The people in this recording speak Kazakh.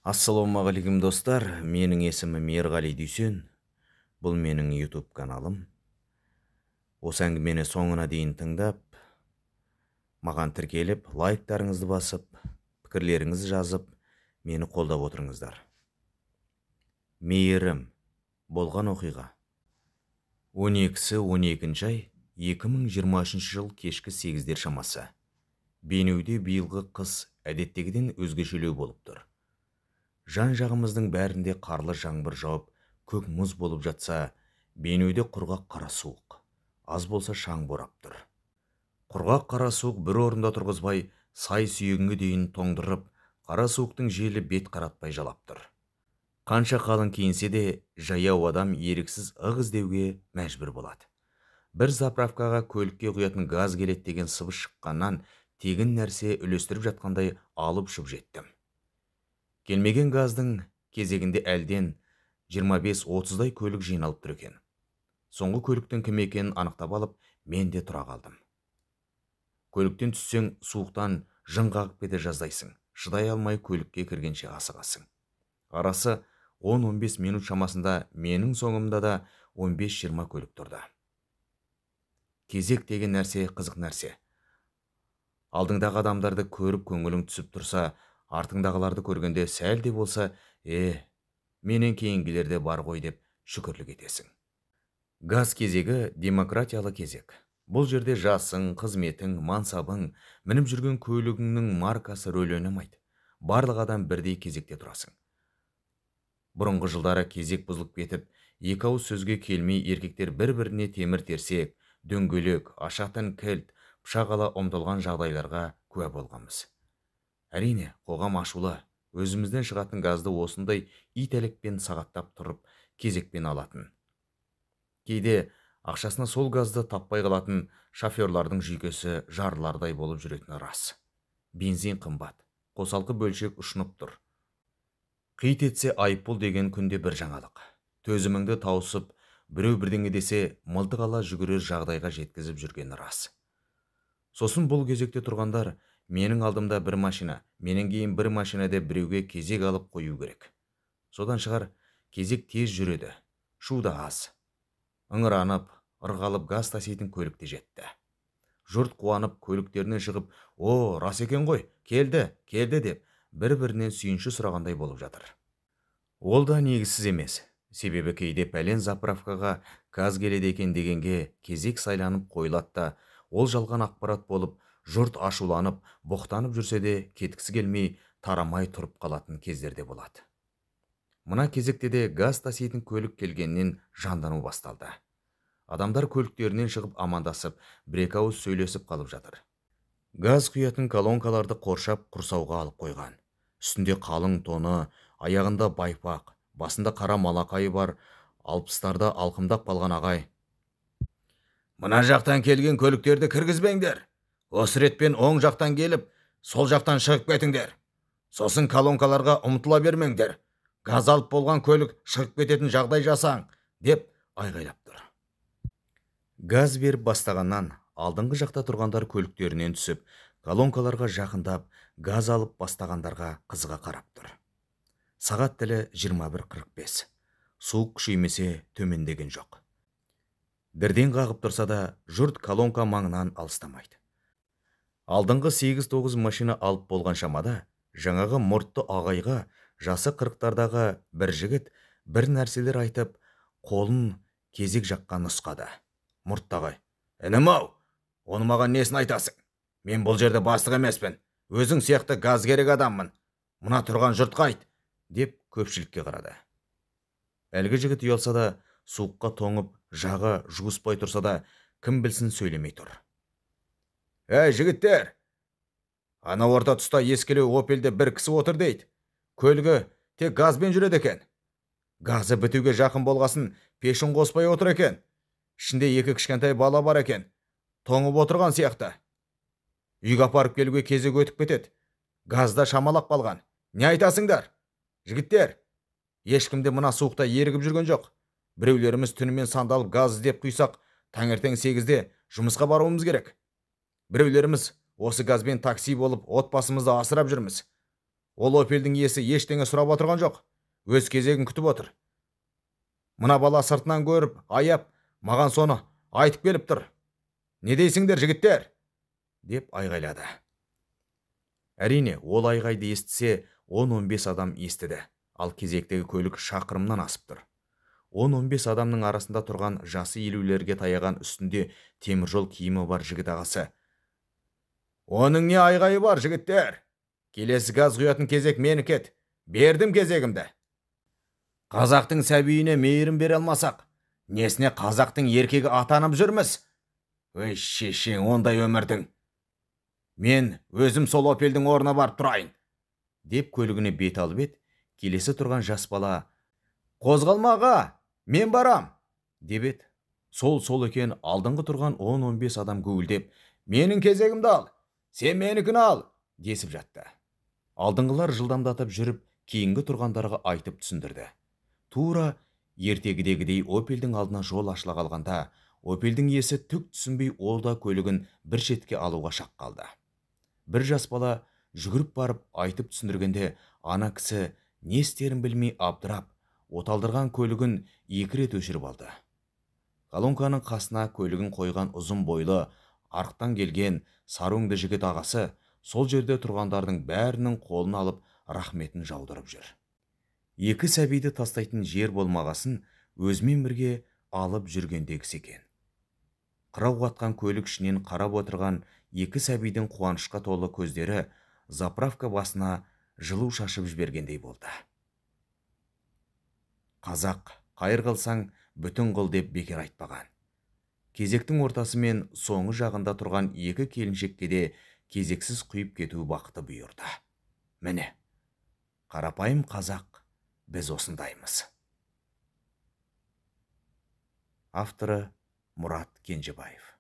Ассалаумағалейкум достар, менің есімім Ерғали Дүйсен. Бұл менің YouTube каналым. Осы әңгімені соңына дейін тыңдап, маған тіркеліп, лайктарыңызды басып, пікірлеріңізді жазып, мені қолдап отырыңыздар. Мейірім болған оқиға. 12-12 ай 2023 жыл кешкі 8-дер шамасы. Бейнеуде биылғы қыс әдеттегіден өзгешелеу болып тұр. Жан жағымыздың бәрінде қарлы жаңбыр жауып, көк мұз болып жатса, бейнеуде құрғақ қара суық, аз болса шаң борап тұр. Құрғақ қара суық бір орында тұрғызбай, сай сүйегіңе дейін тоңдырып, қара суықтың желі бет қаратпай жалап тұр. Қанша қалың киінсе де, жаяу адам еріксіз ық іздеуге мәжбүр болады. Бір заправкаға көлікке құятын газ келеді деген сыбыс шыққаннан, тегін нәрсе үлестіріп жатқандай алып ұшып жеттім. Келмеген газдың кезегінде әлден 25-30-дай көлік жиналып тұр екен. Соңғы көліктің кім екенін анықтап алып, мен де тұра қалдым. Көліктен түссең, суықтан жын қағып кете жаздайсың. Шыдай алмай көлікке кіргенше асығасың. Арасы 10-15 минут шамасында менің соңымда да 15-20 көлік тұрды. Кезек деген нәрсе қызық нәрсе. Алдыңдағы адамдарды көріп көңілің түсіп тұрса, артыңдағыларды көргенде сәл де болса, менен кейінгілерде бар ғой деп шүкірлік етесің. Газ кезегі демократиялы кезек. Бұл жерде жасың, қызметің, мансабың, мініп жүрген көлігіңнің маркасы рөл ойнамайды. Барлық адам бірдей кезекте тұрасың. Бұрынғы жылдары кезек бұзылып кетіп, екі ауыз сөзге келмей еркектер бір-біріне темір терсек, дөңгелек, ашатын кілт, пышақ ала ұмтылған жағдайларға куә болғанбыз. Әрине, қоғам ашулы. Өзімізден шығатын газды осындай итәлікпен сағаттап тұрып, кезекпен алатын. Кейде ақшасына сол газды таппай қалатын шоферлардың жүйкесі жарлардай болып жүретіні рас. Бензин қымбат, қосалқы бөлшек ұшынып тұр. Қит етсе айыппұл деген күнде бір жаңалық. Төзіміңді таусып, біреу бірдеңе десе, мылтық ала жүгірер жағдайға жеткізіп жүргені рас. Сосын бұл кезекте тұрғандар, менің алдымда бір машина, менен кейін бір машина деп біреуге кезек алып қою керек. Содан шығар, кезек тез жүреді, шу да аз. Ыңыранып, ырғалып газ таситын көлікте жетті. Жұрт қуанып көліктерінен шығып, рас екен ғой, келді деп, бір-бірінен сүйінші сұрағандай болып жатыр. Ол да негізсіз емес. Себебі кейде пәлен заправкаға газ келеді екен дегенге кезек сайланып қойылады да, ол жалған ақпарат болып, жұрт ашуланып, боқтанып жүрсе де кеткісі келмей, тарамай тұрып қалатын кездерде болады. Мына кезекте де газ таситын көлік келгеннен жандану басталды. Адамдар көліктерінен шығып амандасып, бір-екі ауыз сөйлесіп қалып жатыр. Газ құятын колонкаларды қоршап құрсауға алып қойған. Үстінде қалың тоны, аяғында байпақ, басында қара малақайы бар, алпыстарда алқымдап қалған ағай: "Мына жақтан келген көліктерді кіргізбеңдер. Осы ретпен оң жақтан келіп, сол жақтан шығып кетіңдер. Сосын колонкаларға ұмтыла бермеңдер. Газ алып болған көлік шығып кететін жағдай жасаң", деп айғайлап тұр. Газ беріп бастағаннан алдыңғы жақта тұрғандар көліктерінен түсіп, колонкаларға жақындап, газ алып бастағандарға қызыға қарап тұр. Сағат тілі 21:45. Суық күшеймесе төмендеген жоқ. Бірден қағып тұрса да, жұрт колонка маңынан алыстамайды. Алдыңғы 8-9 машина алып болған шамада, жаңағы мұртты ағайға жасы 40-тардағы бір жігіт бір нәрселер айтып, қолын кезек жаққа нұсқады. Мұртты ағай: "Інім-ау, оны маған несін айтасың? Мен бұл жерде бастық емеспін. Өзің сияқты газ керек адаммын. Мына тұрған жұртқа айт", деп көпшілікке қарады. Әлгі жігіт ұялса да, суыққа тоңып, жағы жуыспай тұрса да, кім білсін сөйлемей тұр. "Әй, жігіттер! Ана орта тұста ескілеу опелде бір кісі отыр дейді. Көлігі тек газбен жүреді екен. Газы бітуге жақын болғасын, пешін қоспай отыр екен. Ішінде 2 кішкентай бала бар екен. Тоңып отырған сияқты. Үйге апарып келуге кезек өтіп кетеді. Газда шамалап қалған. Не айтасыңдар? Жігіттер, ешкімде мына суықта ерігіп жүрген жоқ. Біреулеріміз түнімен сандалып газ іздеп құйсақ, таңертең 8-де жұмысқа баруымыз керек. Біреулеріміз осы газбен такси болып отбасымызды асырап жүрміз. Ол опелдің иесі ештеңе сұрап отырған жоқ. Өз кезегін күтіп отыр. Мына бала сыртынан көріп, аяп, маған соны айтып келіп тұр. Не дейсіңдер, жігіттер? Деп айғайлады. Әрине, ол айғайды естісе, 10-15 адам естіді. Ал кезектегі көлік шақырымнан асып тұр. 10-15 адамның арасында тұрған жасы 50-лерге таяған үстінде теміржол киімі бар жігіт ағасы: «Оның не айғайы бар, жігіттер? Келесі газ құятын кезек менікі еді. Бердім кезегімді. Қазақтың сәбиіне мейірім бере алмасақ, несіне қазақтың еркегі атанып жүрміз? Өй шешең, ондай өмірдің. Мен өзім сол опелдің орнына барып тұрайын», деп көлігіне бет алып еді. Келесі тұрған жас бала: «Қозғалма аға, мен барам», деп еді. Сол екен, алдыңғы тұрған 10-15 адам гуілдеп: «Менің кезегімді ал, сен менікін ал», десіп жатты. Алдыңғылар жылдамдатып жүріп, кейінгі тұрғандарға айтып түсіндірді. Тура ертегідегідей опелдің алдына жол ашыла қалғанда, опелдің иесі түк түсінбей олда көлігін бір шетке алуға шақ қалды. Бір жас бала жүгіріп барып айтып түсіндіргенде, ана кісі не істерін білмей абдырап, оталдырған көлігін 2 рет өшіріп алды. Колонканың қасына көлігін қойған ұзын бойлы, арықтан келген сары өңді жігіт ағасы сол жерде тұрғандардың бәрінің қолын алып рахметін жаудырып жүр. 2 сәбиді тастайтын жер болмағасын өзімен бірге алып жүргендегісі екен. Қырау қатқан көлік ішінен қарап отырған 2 сәбидің қуанышқа толы көздері заправка басына жылу шашып жібергендей болды. Қазақ қайыр қылсаң бүтін қыл деп бекер айтпаған. Кезектің ортасы мен соңы жағында тұрған 2 келіншекке де кезексіз құйып кету бақыты бұйырды. Міне, қарапайым қазақ біз осындаймыз. Авторы Мұрат Кенжебаев.